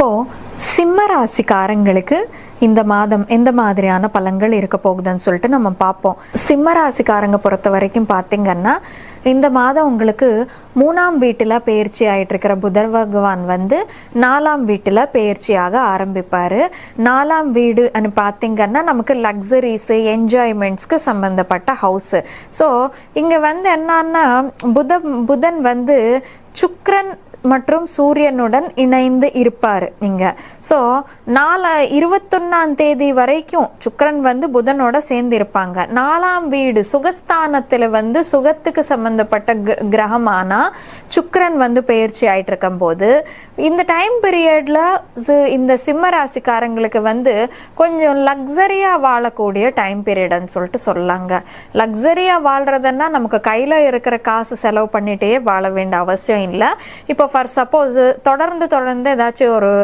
இப்போ சிம்ம ராசிக்காரங்களுக்கு இந்த மாதம் எந்த மாதிரியான பலன்கள் இருக்க போகுதுன்னு சொல்லிட்டு நம்ம பார்ப்போம். சிம்ம ராசிக்காரங்க பொறுத்த வரைக்கும் பார்த்தீங்கன்னா, இந்த மாதம் உங்களுக்கு 3ஆம் வீட்டில் பெயர்ச்சி ஆயிட்டு இருக்கிற புதன் பகவான் வந்து 4ஆம் வீட்டில் பெயர்ச்சியாக ஆரம்பிப்பார். 4ஆம் வீடு பார்த்தீங்கன்னா நமக்கு லக்ஸரிஸு என்ஜாய்மெண்ட்ஸ்க்கு சம்மந்தப்பட்ட ஹவுஸு. ஸோ இங்கே வந்து என்னன்னா புதன் வந்து சுக்கிரன் மற்றும் சூரியனுடன் இணைந்து இருப்பார் இங்க. ஸோ 21ஆம் தேதி வரைக்கும் சுக்கிரன் வந்து புதனோட சேர்ந்து இருப்பாங்க. 4ஆம் வீடு சுகஸ்தானத்தில் வந்து சுகத்துக்கு சம்பந்தப்பட்ட கிரகமானா சுக்கிரன் வந்து பெயர்ச்சி ஆயிட்டு இருக்கும் போது இந்த டைம் பீரியட்ல இந்த சிம்ம ராசிக்காரங்களுக்கு வந்து கொஞ்சம் லக்ஸரியா வாழக்கூடிய டைம் பீரியட்னு சொல்லிட்டு சொல்லாங்க. லக்ஸரியா வாழ்றதுன்னா நமக்கு கையில இருக்கிற காசு செலவு பண்ணிட்டே வாழ வேண்டிய அவசியம் இல்லை. இப்போ ஃபார் சப்போஸ் தொடர்ந்து ஏதாச்சும் ஒரு